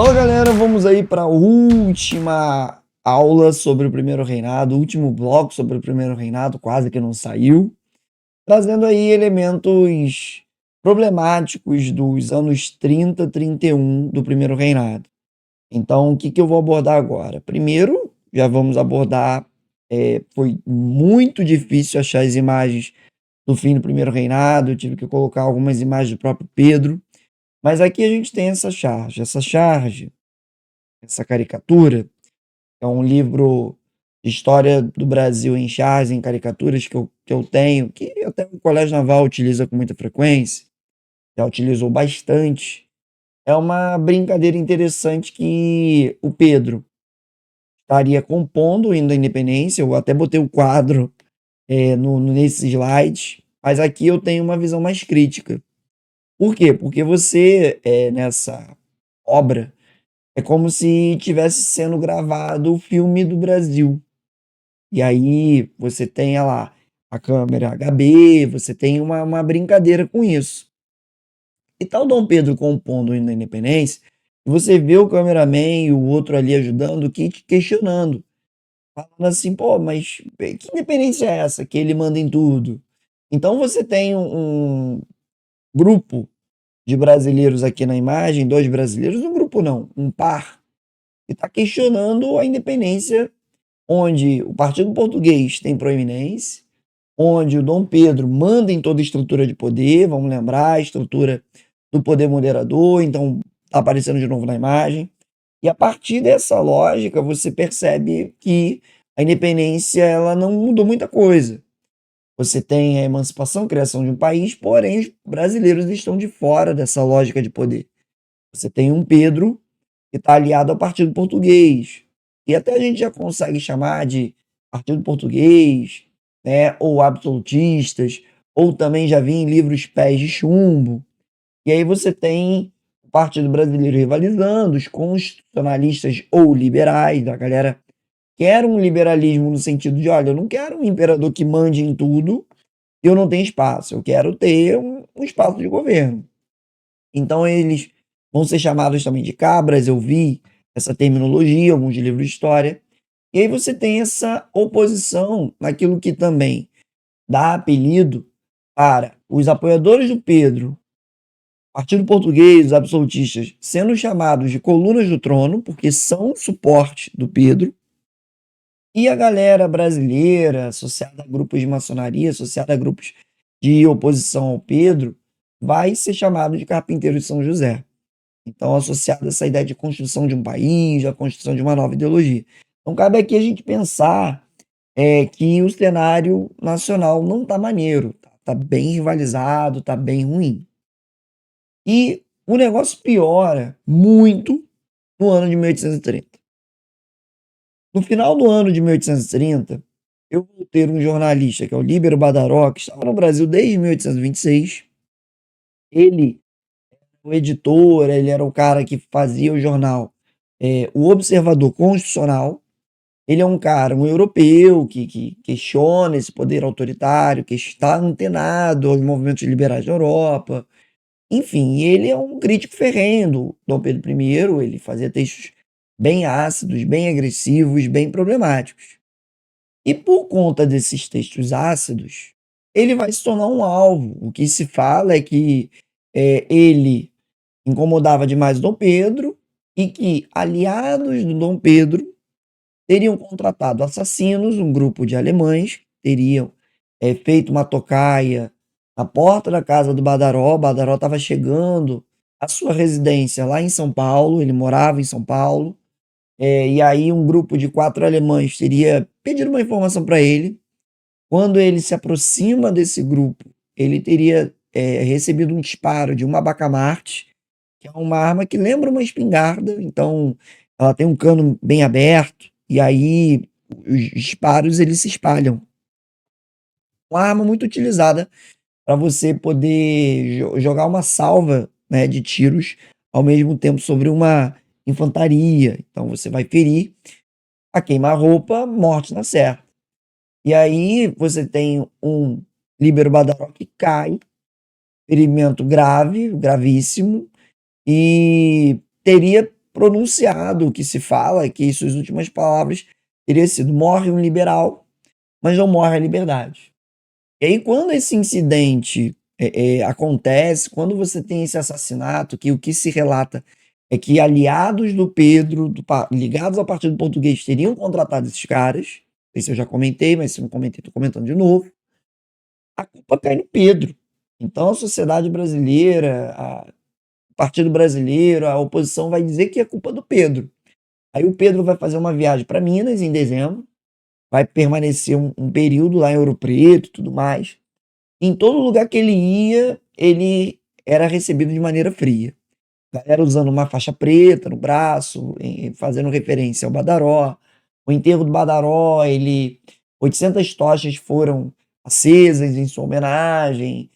Fala galera, vamos aí para a última aula sobre o primeiro reinado, último bloco sobre o primeiro reinado, quase que não saiu, trazendo aí elementos problemáticos dos anos 30, 31 do primeiro reinado. Então, o que que eu vou abordar agora? Primeiro, já vamos abordar, foi muito difícil achar as imagens do fim do primeiro reinado, eu tive que colocar algumas imagens do próprio Pedro, mas aqui a gente tem essa charge, essa caricatura, é um livro de história do Brasil em charges, em caricaturas que eu tenho, que até o Colégio Naval utiliza com muita frequência, já utilizou bastante. É uma brincadeira interessante que o Pedro estaria compondo o hino da independência, eu até botei o quadro nesse slide, mas aqui eu tenho uma visão mais crítica. Por quê? Porque você, nessa obra, é como se tivesse sendo gravado o filme do Brasil. E aí você tem lá a câmera HB, você tem uma brincadeira com isso. E tá o Dom Pedro compondo o hino da independência, e você vê o cameraman e o outro ali ajudando, questionando, falando assim: "Pô, mas que independência é essa que ele manda em tudo?". Então você tem um grupo de brasileiros aqui na imagem, 2 brasileiros, um grupo não, um par, que está questionando a independência, onde o Partido Português tem proeminência, onde o Dom Pedro manda em toda a estrutura de poder, vamos lembrar, a estrutura do poder moderador, então está aparecendo de novo na imagem. E a partir dessa lógica, você percebe que a independência ela não mudou muita coisa. Você tem a emancipação, a criação de um país, porém os brasileiros estão de fora dessa lógica de poder. Você tem um Pedro que está aliado ao Partido Português, e até a gente já consegue chamar de Partido Português, né, ou absolutistas, ou também já vi em livros Pés de Chumbo. E aí você tem o Partido Brasileiro rivalizando, os constitucionalistas ou liberais, a galera quer um liberalismo no sentido de: olha, eu não quero um imperador que mande em tudo, e eu não tenho espaço, eu quero ter um espaço de governo. Então eles vão ser chamados também de cabras, eu vi essa terminologia em alguns livros de história. E aí você tem essa oposição naquilo que também dá apelido para os apoiadores do Pedro, Partido Português, os absolutistas, sendo chamados de colunas do trono, porque são suporte do Pedro, e a galera brasileira, associada a grupos de maçonaria, associada a grupos de oposição ao Pedro, vai ser chamado de carpinteiro de São José. Então, associado a essa ideia de construção de um país, a construção de uma nova ideologia. Então, cabe aqui a gente pensar que o cenário nacional não está maneiro, tá bem rivalizado, tá bem ruim. E o negócio piora muito no ano de 1830. No final do ano de 1830, eu vou ter um jornalista, que é o Líbero Badaró, que estava no Brasil desde 1826. Ele, o editor, ele era o cara que fazia o jornal, O Observador Constitucional. Ele é um cara, um europeu que questiona esse poder autoritário, que está antenado aos movimentos liberais da Europa. Enfim, ele é um crítico ferrenho do Dom Pedro I, ele fazia textos bem ácidos, bem agressivos, bem problemáticos. E por conta desses textos ácidos, ele vai se tornar um alvo. O que se fala é que ele incomodava demais o Dom Pedro e que aliados do Dom Pedro teriam contratado assassinos, um grupo de alemães, teriam feito uma tocaia na porta da casa do Badaró. Badaró estava chegando à sua residência lá em São Paulo, ele morava em São Paulo, e aí um grupo de 4 alemães teria pedido uma informação para ele. Quando ele se aproxima desse grupo, ele teria recebido um disparo de uma bacamarte, que é uma arma que lembra uma espingarda, então ela tem um cano bem aberto, e aí os disparos eles se espalham. Uma arma muito utilizada para você poder jogar uma salva, né, de tiros ao mesmo tempo sobre uma infantaria. Então você vai ferir a queima-roupa, morte na certa. E aí você tem um Líbero Badaró que cai, ferimento grave, gravíssimo, e teria pronunciado, o que se fala é que suas últimas palavras teriam sido: "Morre um liberal, mas não morre a liberdade". E aí quando esse incidente, acontece, quando você tem esse assassinato, que o que se relata é que aliados do Pedro, ligados ao Partido Português, teriam contratado esses caras, não sei se eu já comentei, mas se não comentei, estou comentando de novo, a culpa cai no Pedro. Então a sociedade brasileira, o partido brasileiro, a oposição vai dizer que é culpa do Pedro. Aí o Pedro vai fazer uma viagem para Minas em dezembro, vai permanecer um período lá em Ouro Preto e tudo mais. Em todo lugar que ele ia, ele era recebido de maneira fria. Galera usando uma faixa preta no braço, fazendo referência ao Badaró. O enterro do Badaró, 800 tochas foram acesas em sua homenagem.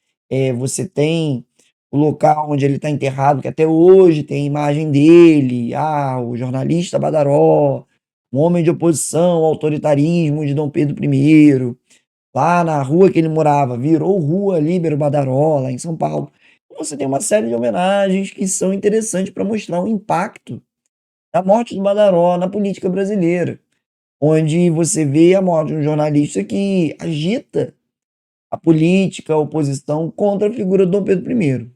Você tem o local onde ele está enterrado, que até hoje tem a imagem dele. O jornalista Badaró, um homem de oposição ao autoritarismo de Dom Pedro I. Lá na rua que ele morava, virou Rua Líbero Badaró, lá em São Paulo. Então você tem uma série de homenagens que são interessantes para mostrar o impacto da morte do Badaró na política brasileira, onde você vê a morte de um jornalista que agita a política, a oposição contra a figura do Dom Pedro I.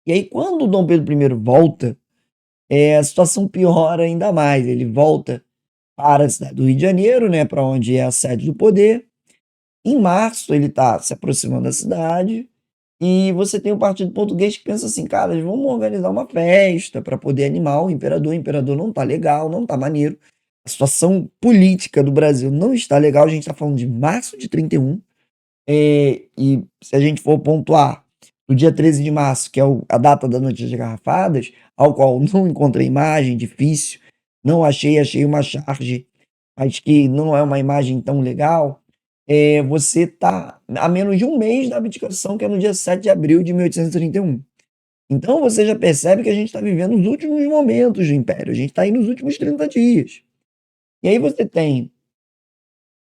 E aí, quando o Dom Pedro I volta, a situação piora ainda mais. Ele volta para a cidade do Rio de Janeiro, né, para onde é a sede do poder. Em março, ele está se aproximando da cidade e você tem o Partido Português que pensa assim: cara, vamos organizar uma festa para poder animar o imperador. O imperador não está legal, não está maneiro. A situação política do Brasil não está legal. A gente está falando de março de 31. E se a gente for pontuar no dia 13 de março, que é a data da Noite das Garrafadas, ao qual não encontrei imagem, difícil, não achei uma charge, mas que não é uma imagem tão legal. Você está a menos de um mês da abdicação, que é no dia 7 de abril de 1831. Então você já percebe que a gente está vivendo os últimos momentos do Império, a gente está aí nos últimos 30 dias. E aí você tem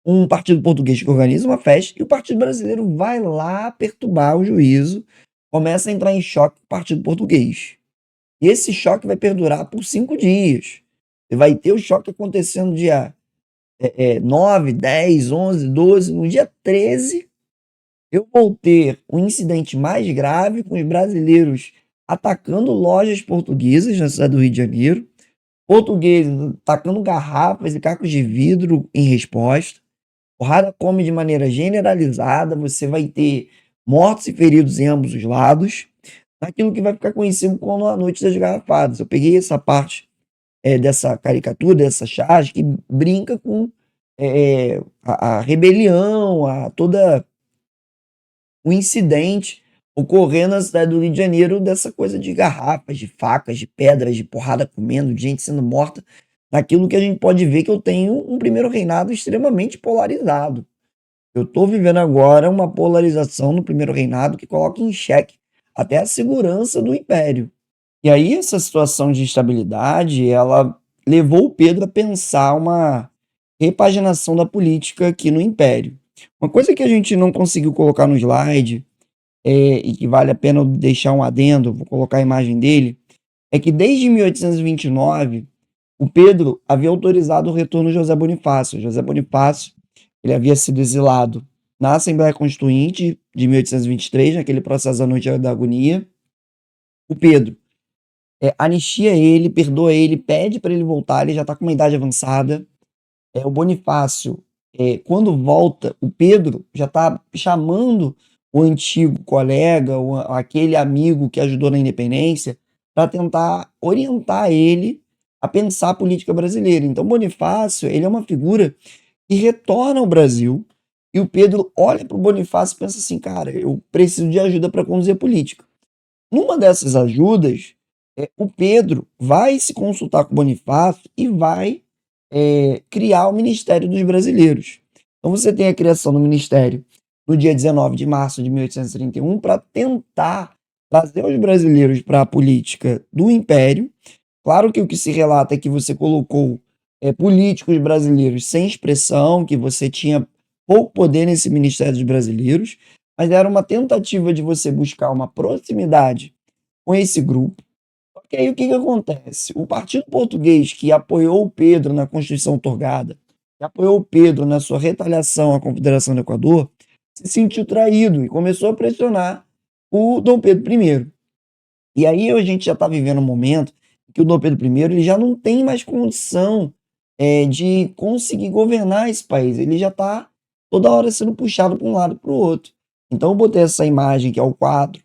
um partido português que organiza uma festa e o partido brasileiro vai lá perturbar o juízo, começa a entrar em choque com o partido português. E esse choque vai perdurar por 5 dias. Você vai ter o choque acontecendo dia 9, 10, 11, 12. No dia 13, eu vou ter o incidente mais grave com os brasileiros atacando lojas portuguesas na cidade do Rio de Janeiro, portugueses atacando garrafas e cacos de vidro em resposta. Porrada come de maneira generalizada, você vai ter mortos e feridos em ambos os lados, naquilo que vai ficar conhecido como a Noite das Garrafadas. Eu peguei essa parte dessa caricatura, dessa charge, que brinca com a rebelião, toda o incidente ocorrendo na cidade do Rio de Janeiro, dessa coisa de garrafas, de facas, de pedras, de porrada comendo, de gente sendo morta, naquilo que a gente pode ver que eu tenho um primeiro reinado extremamente polarizado. Eu estou vivendo agora uma polarização no primeiro reinado que coloca em xeque até a segurança do império. E aí essa situação de instabilidade, ela levou o Pedro a pensar uma repaginação da política aqui no império. Uma coisa que a gente não conseguiu colocar no slide, e que vale a pena deixar um adendo, vou colocar a imagem dele, é que desde 1829 o Pedro havia autorizado o retorno de José Bonifácio. José Bonifácio, ele havia sido exilado na Assembleia Constituinte de 1823, naquele processo da Noite da Agonia. O Pedro anistia ele, perdoa ele, pede para ele voltar, ele já está com uma idade avançada. O Bonifácio, quando volta, o Pedro já está chamando o antigo colega, aquele amigo que ajudou na independência, para tentar orientar ele a pensar a política brasileira. Então, Bonifácio, ele é uma figura que retorna ao Brasil e o Pedro olha para o Bonifácio e pensa assim: cara, eu preciso de ajuda para conduzir a política. Numa dessas ajudas, o Pedro vai se consultar com o Bonifácio e vai criar o Ministério dos Brasileiros. Então você tem a criação do Ministério no dia 19 de março de 1831 para tentar trazer os brasileiros para a política do Império. Claro que o que se relata é que você colocou políticos brasileiros sem expressão, que você tinha pouco poder nesse Ministério dos Brasileiros, mas era uma tentativa de você buscar uma proximidade com esse grupo. que aí o que que acontece? O partido português que apoiou o Pedro na Constituição outorgada, que apoiou o Pedro na sua retaliação à Confederação do Equador, se sentiu traído e começou a pressionar o Dom Pedro I. E aí a gente já está vivendo um momento que o Dom Pedro I ele já não tem mais condição de conseguir governar esse país. Ele já está toda hora sendo puxado para um lado e para o outro. Então eu botei essa imagem que é o quadro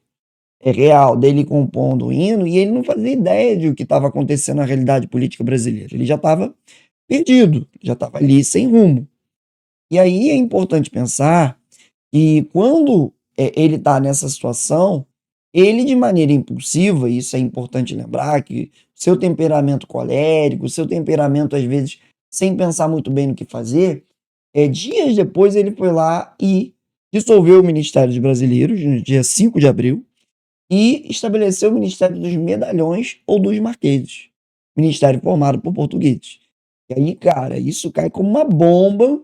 real dele compondo o hino e ele não fazia ideia de o que estava acontecendo na realidade política brasileira. Ele já estava perdido, já estava ali sem rumo. E aí é importante pensar que quando ele está nessa situação, ele de maneira impulsiva, e isso é importante lembrar, que seu temperamento colérico, seu temperamento às vezes sem pensar muito bem no que fazer, dias depois ele foi lá e dissolveu o Ministério dos Brasileiros, no dia 5 de abril, e estabeleceu o Ministério dos Medalhões ou dos Marqueses, ministério formado por portugueses. E aí, cara, isso cai como uma bomba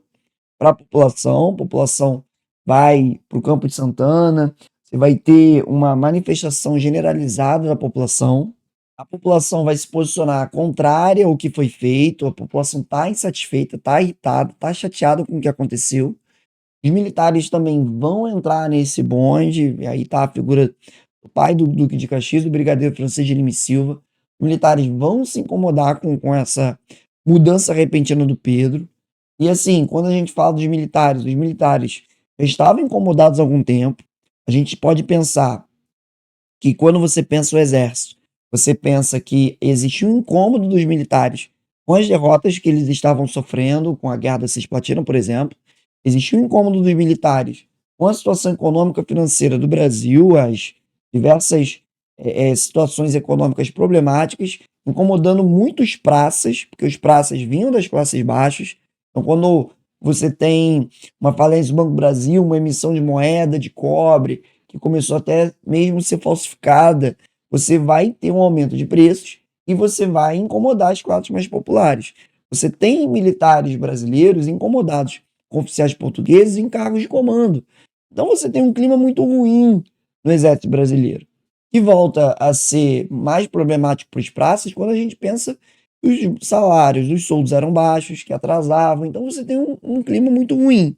para a população vai para o Campo de Santana, você vai ter uma manifestação generalizada da população, a população vai se posicionar contrária ao que foi feito, a população está insatisfeita, está irritada, está chateada com o que aconteceu. Os militares também vão entrar nesse bonde, e aí está a figura do pai do Duque de Caxias, o brigadeiro Francisco de Lima e Silva. Os militares vão se incomodar com essa mudança repentina do Pedro. E assim, quando a gente fala dos militares, os militares estavam incomodados há algum tempo. A gente pode pensar que quando você pensa o exército, você pensa que existe um incômodo dos militares com as derrotas que eles estavam sofrendo, com a Guerra da Cisplatina, por exemplo. Existe um incômodo dos militares com a situação econômica financeira do Brasil, as diversas situações econômicas problemáticas, incomodando muitos praças, porque os praças vinham das classes baixas. Então, quando você tem uma falência do Banco do Brasil, uma emissão de moeda de cobre, que começou até mesmo a ser falsificada, você vai ter um aumento de preços e você vai incomodar as classes mais populares. Você tem militares brasileiros incomodados com oficiais portugueses em cargos de comando. Então você tem um clima muito ruim no exército brasileiro, que volta a ser mais problemático para os praças quando a gente pensa que os salários dos soldos eram baixos, que atrasavam. Então você tem um clima muito ruim.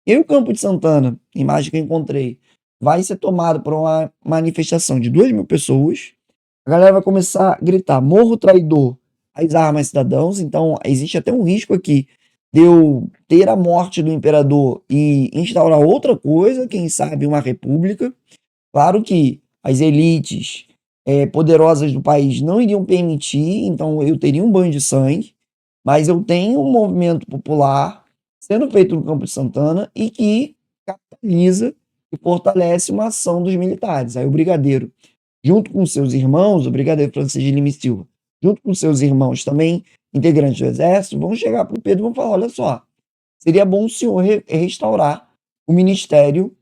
E o Campo de Santana, imagem que eu encontrei, vai ser tomado por uma manifestação de 2.000 pessoas. A galera vai começar a gritar: morro traidor às armas cidadãos. Então existe até um risco aqui de eu ter a morte do imperador e instaurar outra coisa, quem sabe uma república. Claro que as elites poderosas do país não iriam permitir, então eu teria um banho de sangue, mas eu tenho um movimento popular sendo feito no Campo de Santana e que capitaliza e fortalece uma ação dos militares. Aí o brigadeiro, junto com seus irmãos, o brigadeiro Francisco de Lima e Silva, junto com seus irmãos também, integrantes do exército, vão chegar para o Pedro e vão falar: olha só, seria bom o senhor restaurar o Ministério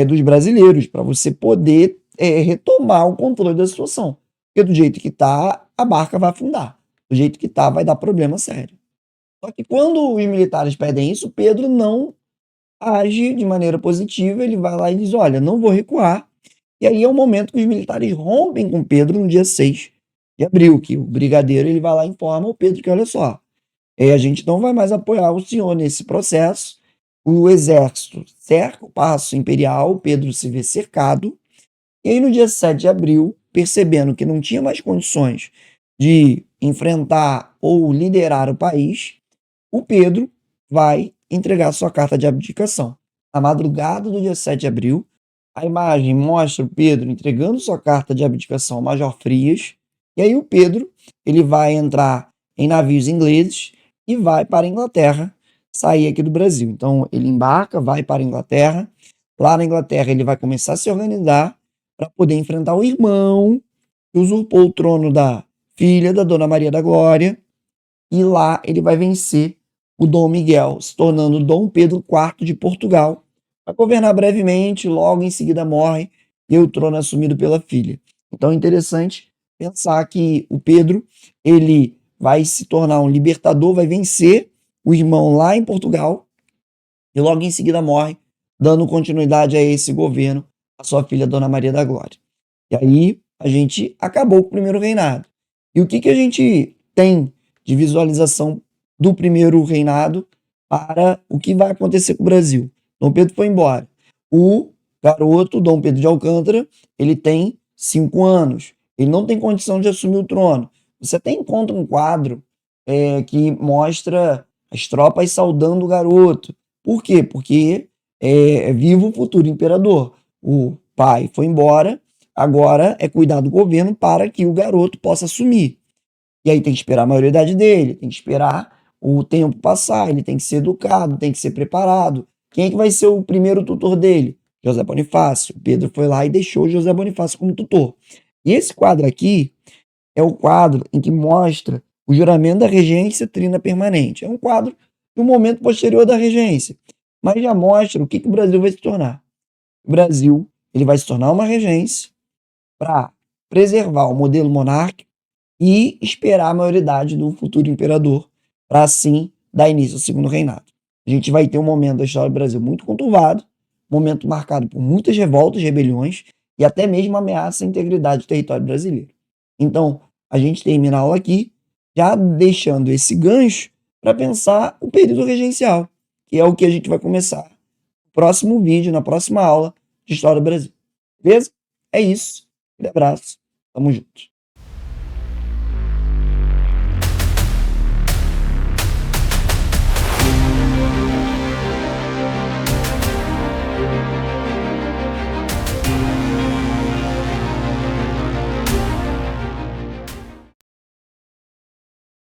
dos Brasileiros, para você poder retomar o controle da situação. Porque do jeito que está, a barca vai afundar. Do jeito que está, vai dar problema sério. Só que quando os militares pedem isso, Pedro não age de maneira positiva, ele vai lá e diz: olha, não vou recuar. E aí é o momento que os militares rompem com Pedro no dia 6 de abril, que o brigadeiro ele vai lá e informa o Pedro que, olha só, a gente não vai mais apoiar o senhor nesse processo. O exército cerca o Paço Imperial, Pedro se vê cercado, e aí no dia 7 de abril, percebendo que não tinha mais condições de enfrentar ou liderar o país, o Pedro vai entregar sua carta de abdicação. Na madrugada do dia 7 de abril, a imagem mostra o Pedro entregando sua carta de abdicação ao Major Frias, e aí o Pedro ele vai entrar em navios ingleses e vai para a Inglaterra, sair aqui do Brasil. Então ele embarca, vai para a Inglaterra. Lá na Inglaterra ele vai começar a se organizar para poder enfrentar o irmão que usurpou o trono da filha da Dona Maria da Glória, e lá ele vai vencer o Dom Miguel, se tornando Dom Pedro IV de Portugal. Vai governar brevemente, logo em seguida morre e o trono é assumido pela filha. Então é interessante pensar que o Pedro ele vai se tornar um libertador, vai vencer o irmão lá em Portugal e logo em seguida morre, dando continuidade a esse governo, a sua filha Dona Maria da Glória. E aí a gente acabou com o primeiro reinado. E o que a gente tem de visualização do primeiro reinado para o que vai acontecer com o Brasil? Dom Pedro foi embora. O garoto, Dom Pedro de Alcântara, ele tem 5 anos. Ele não tem condição de assumir o trono. Você até encontra um quadro que mostra as tropas saudando o garoto. Por quê? Porque é vivo o futuro imperador. O pai foi embora, agora é cuidar do governo para que o garoto possa assumir. E aí tem que esperar a maioridade dele, tem que esperar o tempo passar, ele tem que ser educado, tem que ser preparado. Quem é que vai ser o primeiro tutor dele? José Bonifácio. Pedro foi lá e deixou José Bonifácio como tutor. E esse quadro aqui é o quadro em que mostra o juramento da regência trina permanente. É um quadro do momento posterior da regência, mas já mostra o que o Brasil vai se tornar. O Brasil ele vai se tornar uma regência para preservar o modelo monárquico e esperar a maioridade do futuro imperador para assim dar início ao segundo reinado. A gente vai ter um momento da história do Brasil muito conturbado, um momento marcado por muitas revoltas, rebeliões e até mesmo ameaça à integridade do território brasileiro. Então, a gente termina a aula aqui, já deixando esse gancho para pensar o período regencial, que é o que a gente vai começar no próximo vídeo, na próxima aula de História do Brasil. Beleza? É isso. Um abraço. Tamo junto.